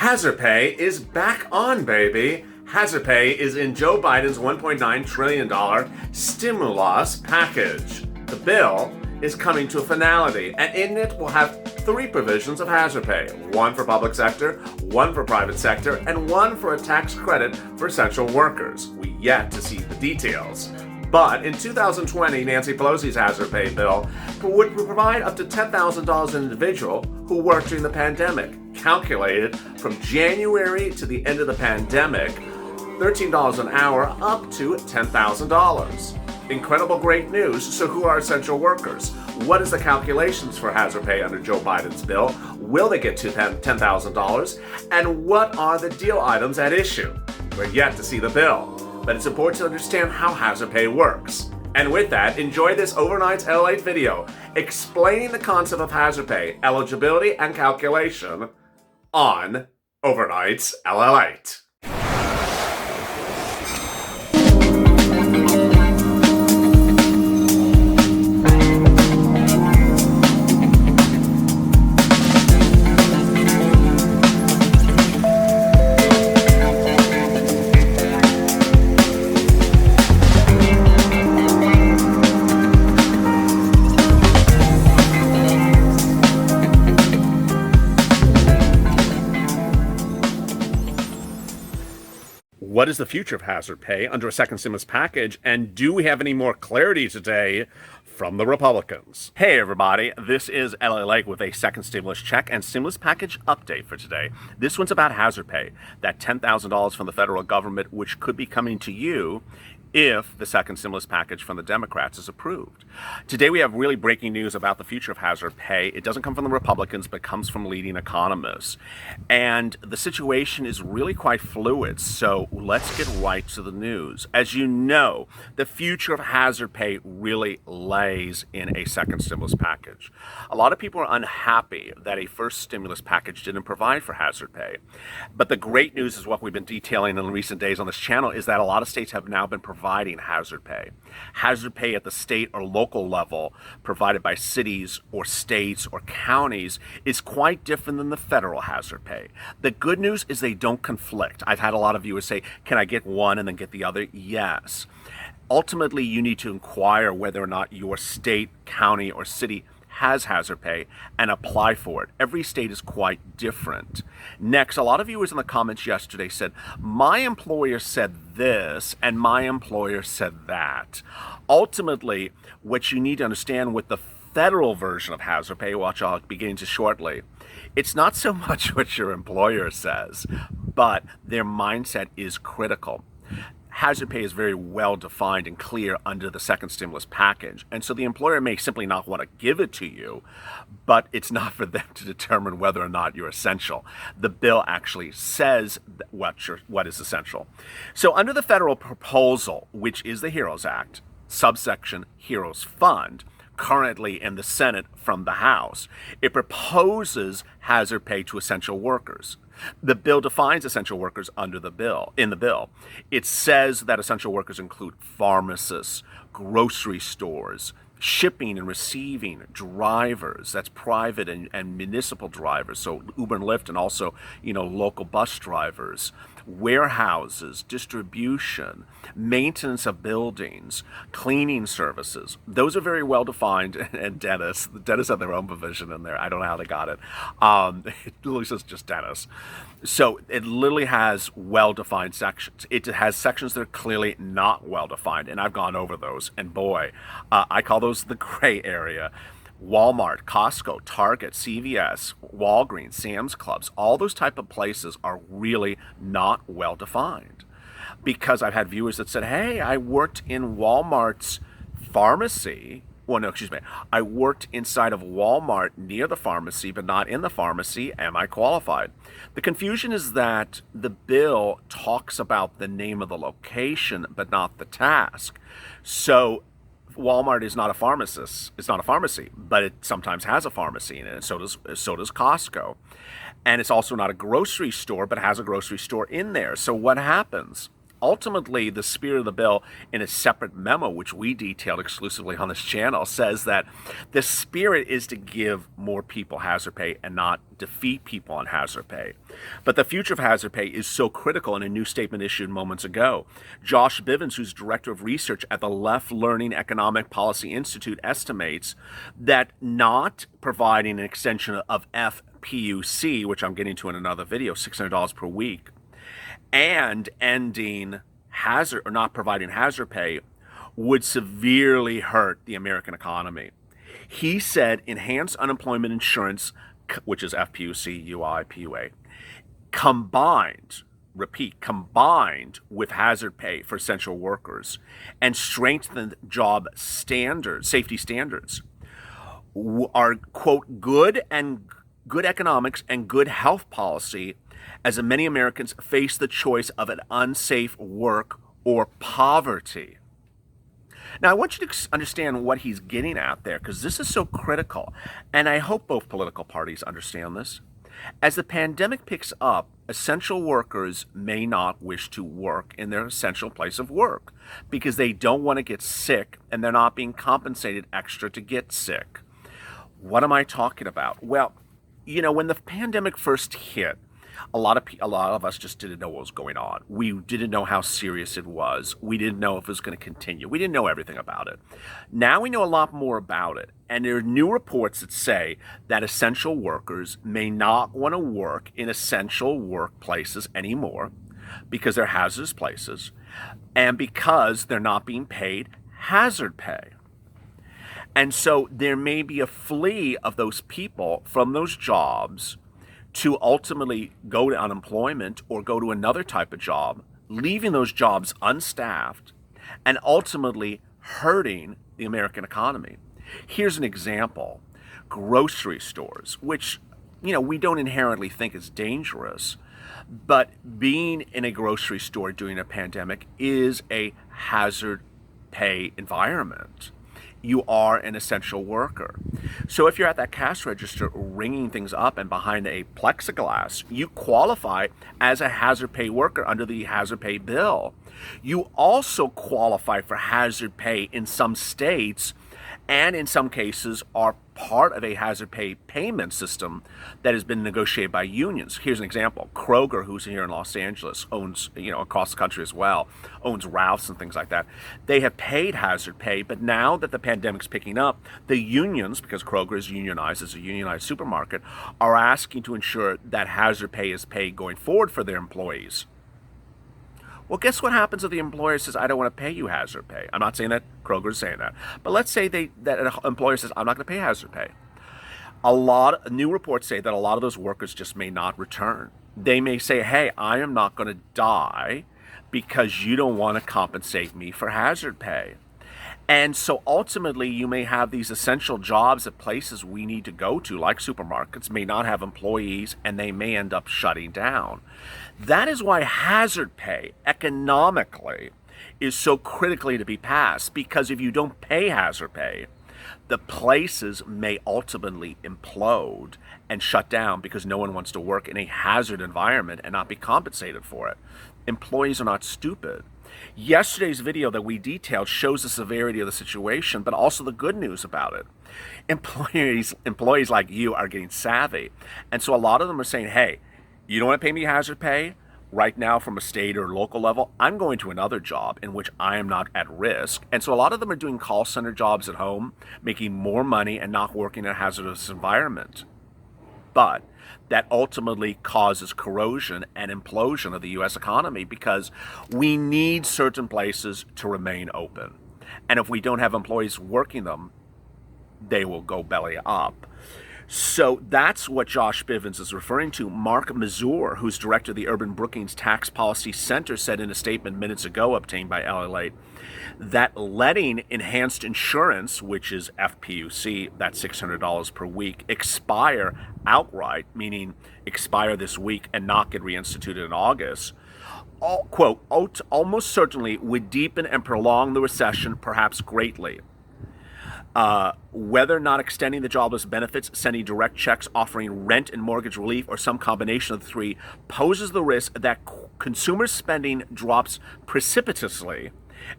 Hazard pay is back on, baby. Hazard pay is in Joe Biden's $1.9 trillion stimulus package. The bill is coming to a finality, and in it will have 3 provisions of hazard pay. 1 for public sector, 1 for private sector, and 1 for a tax credit for essential workers. We yet to see the details. But in 2020, Nancy Pelosi's hazard pay bill would provide up to $10,000 an individual who worked during the pandemic, calculated from January to the end of the pandemic, $13 an hour up to $10,000. Incredible great news. So who are essential workers? What is the calculations for hazard pay under Joe Biden's bill? Will they get to $10,000? And what are the deal items at issue? We're yet to see the bill, but it's important to understand how hazard pay works. And with that, enjoy this Overnight's LALATE video explaining the concept of hazard pay, eligibility, and calculation on Overnight's LALATE. What is the future of hazard pay under a second stimulus package, and do we have any more clarity today from the Republicans? Hey everybody, this is LALATE with a second stimulus check and stimulus package update for today. This one's about hazard pay, that $10,000 from the federal government which could be coming to you if the second stimulus package from the Democrats is approved. Today we have really breaking news about the future of hazard pay. It doesn't come from the Republicans, but comes from leading economists. And the situation is really quite fluid, so let's get right to the news. As you know, the future of hazard pay really lays in a second stimulus package. A lot of people are unhappy that a first stimulus package didn't provide for hazard pay. But the great news is what we've been detailing in recent days on this channel is that a lot of states have now been providing hazard pay. Hazard pay at the state or local level provided by cities or states or counties is quite different than the federal hazard pay. The good news is they don't conflict. I've had a lot of viewers say, can I get one and then get the other? Yes. Ultimately, you need to inquire whether or not your state, county, or city has hazard pay and apply for it. Every state is quite different. Next, a lot of viewers in the comments yesterday said, my employer said this and my employer said that. Ultimately, what you need to understand with the federal version of hazard pay, which I'll be getting to shortly, it's not so much what your employer says, but their mindset is critical. Hazard pay is very well defined and clear under the second stimulus package. And so the employer may simply not want to give it to you, but it's not for them to determine whether or not you're essential. The bill actually says what is essential. So under the federal proposal, which is the HEROES Act, subsection HEROES Fund, currently in the Senate from the House, it proposes hazard pay to essential workers. The bill defines essential workers in the bill. It says that essential workers include pharmacists, grocery stores, shipping and receiving, drivers, that's private and municipal drivers, so Uber and Lyft, and also, local bus drivers, warehouses, distribution, maintenance of buildings, cleaning services. Those are very well defined, and dentists. The dentists have their own provision in there. I don't know how they got it. It literally says just dentists. So it literally has well-defined sections. It has sections that are clearly not well-defined, and I've gone over those, and boy, I call those the gray area. Walmart, Costco, Target, CVS, Walgreens, Sam's Clubs, all those type of places are really not well defined. Because I've had viewers that said, hey, I worked in Walmart's pharmacy. I worked inside of Walmart near the pharmacy, but not in the pharmacy. Am I qualified? The confusion is that the bill talks about the name of the location, but not the task. So Walmart is not a pharmacist. It's not a pharmacy, but it sometimes has a pharmacy in it, and so does Costco. And it's also not a grocery store, but has a grocery store in there. So what happens? ultimately, the spirit of the bill, in a separate memo, which we detailed exclusively on this channel, says that the spirit is to give more people hazard pay and not defeat people on hazard pay. But the future of hazard pay is so critical. In a new statement issued moments ago, Josh Bivens, who's director of research at the Left Learning Economic Policy Institute, estimates that not providing an extension of FPUC, which I'm getting to in another video, $600 per week, and ending hazard or not providing hazard pay would severely hurt the American economy. He said enhanced unemployment insurance, which is FPUC, UI, PUA, combined with hazard pay for essential workers and strengthened job standards, safety standards, are, quote, good economics and good health policy as many Americans face the choice of an unsafe work or poverty. Now, I want you to understand what he's getting at there, because this is so critical, and I hope both political parties understand this. As the pandemic picks up, essential workers may not wish to work in their essential place of work because they don't want to get sick and they're not being compensated extra to get sick. What am I talking about? Well, when the pandemic first hit, a lot of us just didn't know what was going on. We didn't know how serious it was. We didn't know if it was going to continue. We didn't know everything about it. Now we know a lot more about it. And there are new reports that say that essential workers may not want to work in essential workplaces anymore because they're hazardous places and because they're not being paid hazard pay. And so there may be a flee of those people from those jobs to ultimately go to unemployment or go to another type of job, leaving those jobs unstaffed and ultimately hurting the American economy. Here's an example. Grocery stores, which, we don't inherently think is dangerous, but being in a grocery store during a pandemic is a hazard pay environment. You are an essential worker. So if you're at that cash register ringing things up and behind a plexiglass, you qualify as a hazard pay worker under the hazard pay bill. You also qualify for hazard pay in some states, and in some cases are part of a hazard pay payment system that has been negotiated by unions. Here's an example. Kroger, who's here in Los Angeles, owns, across the country as well, owns Ralph's and things like that. They have paid hazard pay, but now that the pandemic's picking up, the unions, because Kroger is unionized as a unionized supermarket, are asking to ensure that hazard pay is paid going forward for their employees. Well, guess what happens if the employer says, I don't want to pay you hazard pay? I'm not saying that Kroger's saying that. But let's say that an employer says, I'm not going to pay hazard pay. New reports say that a lot of those workers just may not return. They may say, hey, I am not going to die because you don't want to compensate me for hazard pay. And so ultimately, you may have these essential jobs at places we need to go to, like supermarkets, may not have employees, and they may end up shutting down. That is why hazard pay, economically, is so critically to be passed, because if you don't pay hazard pay, the places may ultimately implode and shut down because no one wants to work in a hazard environment and not be compensated for it. Employees are not stupid. Yesterday's video that we detailed shows the severity of the situation, but also the good news about it. Employees like you are getting savvy. And so a lot of them are saying, hey, you don't want to pay me hazard pay? Right now from a state or local level, I'm going to another job in which I am not at risk. And so a lot of them are doing call center jobs at home, making more money and not working in a hazardous environment. But that ultimately causes corrosion and implosion of the U.S. economy because we need certain places to remain open. And if we don't have employees working them, they will go belly up. So that's what Josh Bivens is referring to. Mark Mazur, who's director of the Urban Brookings Tax Policy Center, said in a statement minutes ago obtained by LALATE that letting enhanced insurance, which is FPUC, that's $600 per week, expire outright, meaning expire this week and not get reinstituted in August, quote, almost certainly would deepen and prolong the recession, perhaps greatly. Whether or not extending the jobless benefits, sending direct checks, offering rent and mortgage relief, or some combination of the three poses the risk that consumer spending drops precipitously,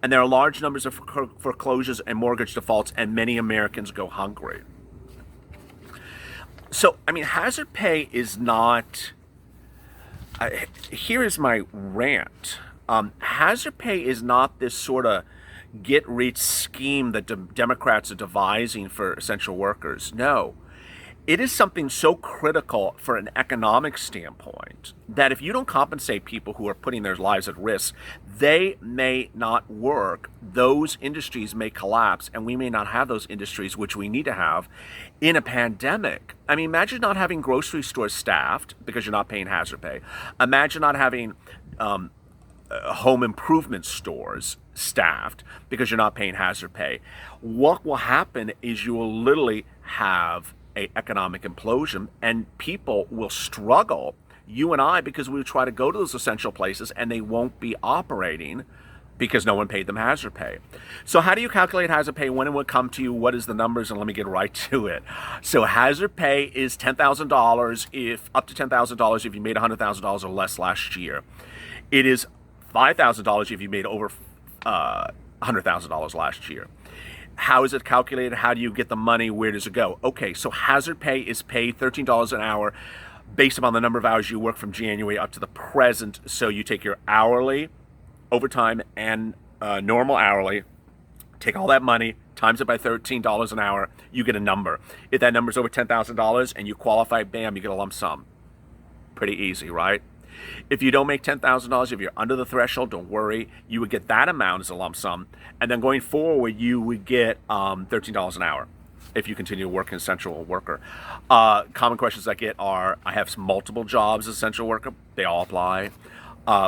and there are large numbers of foreclosures and mortgage defaults, and many Americans go hungry. So, I mean, hazard pay is not... here is my rant. Hazard pay is not this sort of get-rich scheme that Democrats are devising for essential workers. No. It is something so critical for an economic standpoint that if you don't compensate people who are putting their lives at risk, they may not work. Those industries may collapse, and we may not have those industries which we need to have in a pandemic. I mean, imagine not having grocery stores staffed because you're not paying hazard pay. Imagine not having home improvement stores staffed because you're not paying hazard pay. What will happen is you will literally have an economic implosion, and people will struggle, you and I, because we try to go to those essential places and they won't be operating because no one paid them hazard pay. So how do you calculate hazard pay? When it will come to you? What is the numbers? And let me get right to it. So hazard pay is $10,000 if up to $10,000 if you made $100,000 or less last year. It is $5,000 if you made over $100,000 last year. How is it calculated? How do you get the money? Where does it go? Okay, so hazard pay is paid $13 an hour based upon the number of hours you work from January up to the present. So you take your hourly, overtime, and normal hourly, take all that money, times it by $13 an hour, you get a number. If that number is over $10,000 and you qualify, bam, you get a lump sum. Pretty easy, right? If you don't make $10,000, if you're under the threshold, don't worry. You would get that amount as a lump sum. And then going forward, you would get $13 an hour if you continue to work as essential worker. Common questions I get are, I have multiple jobs as essential worker. They all apply.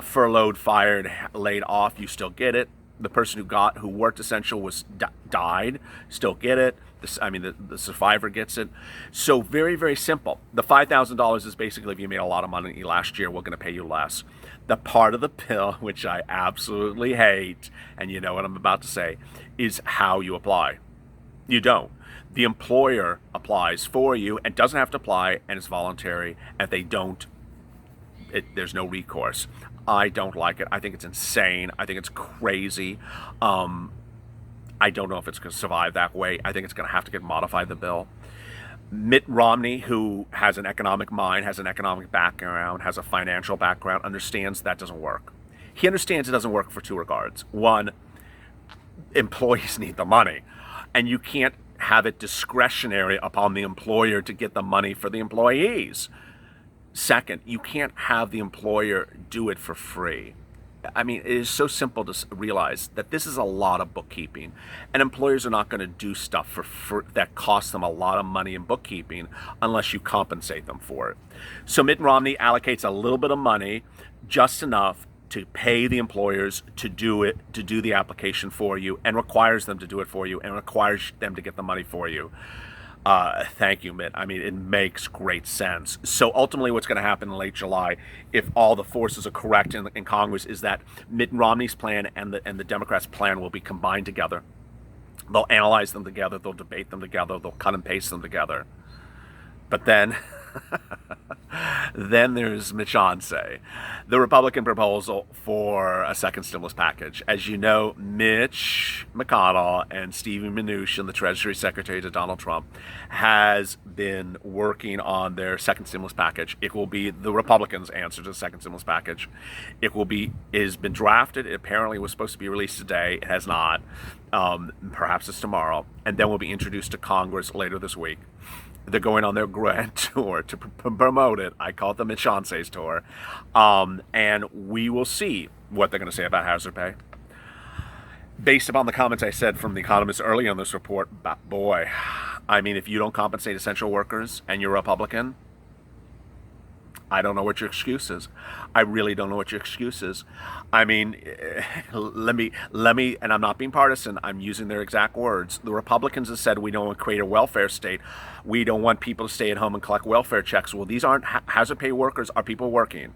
Furloughed, fired, laid off, you still get it. The person who worked essential was died, still get it. The survivor gets it. So very, very simple. The $5,000 is basically if you made a lot of money last year, we're going to pay you less. The part of the bill, which I absolutely hate, and you know what I'm about to say, is how you apply. You don't. The employer applies for you and doesn't have to apply, and it's voluntary. And if they don't, there's no recourse. I don't like it. I think it's insane. I think it's crazy. I don't know if it's going to survive that way. I think it's going to have to get modified, the bill. Mitt Romney, who has an economic mind, has an economic background, has a financial background, understands that doesn't work. He understands it doesn't work for two regards. One, employees need the money, and you can't have it discretionary upon the employer to get the money for the employees. Second, you can't have the employer do it for free. I mean, it is so simple to realize that this is a lot of bookkeeping, and employers are not going to do stuff that costs them a lot of money in bookkeeping unless you compensate them for it. So Mitt Romney allocates a little bit of money, just enough to pay the employers to do it, to do the application for you, and requires them to do it for you, and requires them to get the money for you. Thank you, Mitt. I mean, it makes great sense. So ultimately what's going to happen in late July, if all the forces are correct in Congress, is that Mitt Romney's plan and the Democrats' plan will be combined together. They'll analyze them together. They'll debate them together. They'll cut and paste them together. But then... then there's Mitch-Ansay, the Republican proposal for a second stimulus package. As you know, Mitch McConnell and Steven Mnuchin, the Treasury Secretary to Donald Trump, has been working on their second stimulus package. It will be the Republicans' answer to the second stimulus package. It has been drafted. It apparently was supposed to be released today. It has not. Perhaps it's tomorrow. And then will be introduced to Congress later this week. They're going on their grand tour to promote it. I call it the Mitch-Ansay's tour. And we will see what they're going to say about hazard pay. Based upon the comments I said from the economists early on this report, boy, I mean, if you don't compensate essential workers and you're a Republican, I don't know what your excuse is. I really don't know what your excuse is. I mean, let me, and I'm not being partisan, I'm using their exact words. The Republicans have said we don't want to create a welfare state. We don't want people to stay at home and collect welfare checks. Well, these aren't hazard pay workers, are people working.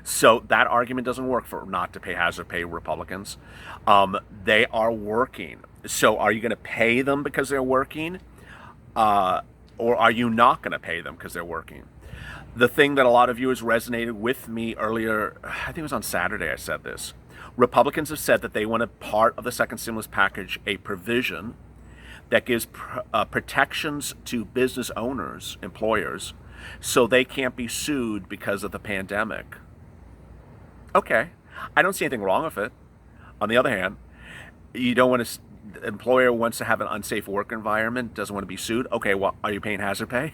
So that argument doesn't work for not to pay hazard pay Republicans. They are working. So are you going to pay them because they're working? Or are you not going to pay them because they're working? The thing that a lot of viewers resonated with me earlier, I think it was on Saturday I said this. Republicans have said that they want a part of the second stimulus package, a provision that gives protections to business owners, employers, so they can't be sued because of the pandemic. Okay, I don't see anything wrong with it. On the other hand, you don't want to, the employer wants to have an unsafe work environment, doesn't want to be sued. Okay, well, are you paying hazard pay?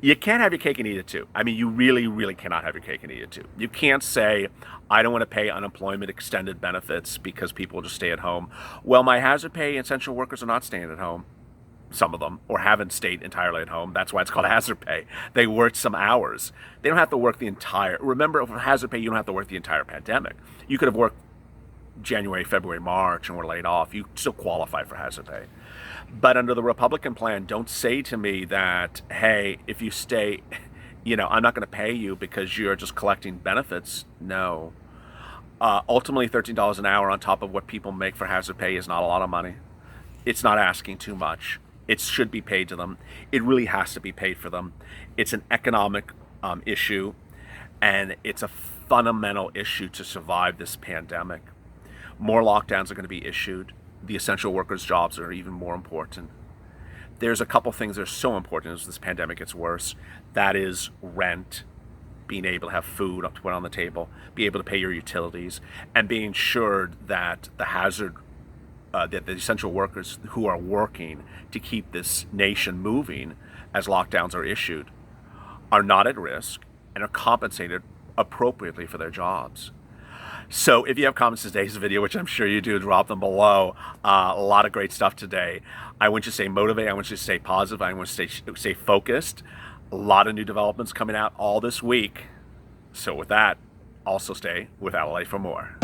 You can't have your cake and eat it too. I mean, you really, really cannot have your cake and eat it too. You can't say, I don't want to pay unemployment extended benefits because people just stay at home. Well, my hazard pay essential workers are not staying at home, some of them, or haven't stayed entirely at home. That's why it's called hazard pay. They worked some hours. They don't have to work the entire, remember, for hazard pay, you don't have to work the entire pandemic. You could have worked January, February, March, and were laid off. You still qualify for hazard pay. But under the Republican plan, don't say to me that, hey, if you stay, I'm not going to pay you because you're just collecting benefits. No. Ultimately, $13 an hour on top of what people make for hazard pay is not a lot of money. It's not asking too much. It should be paid to them. It really has to be paid for them. It's an economic issue, and it's a fundamental issue to survive this pandemic. More lockdowns are going to be issued. The essential workers' jobs are even more important. There's a couple things that are so important as this pandemic gets worse. That is rent, being able to have food to put on the table, be able to pay your utilities, and being assured that that the essential workers who are working to keep this nation moving as lockdowns are issued are not at risk and are compensated appropriately for their jobs. So if you have comments to today's video, which I'm sure you do, drop them below. A lot of great stuff today. I want you to stay motivated. I want you to stay positive. I want you to stay focused. A lot of new developments coming out all this week. So with that, also stay with LALATE for more.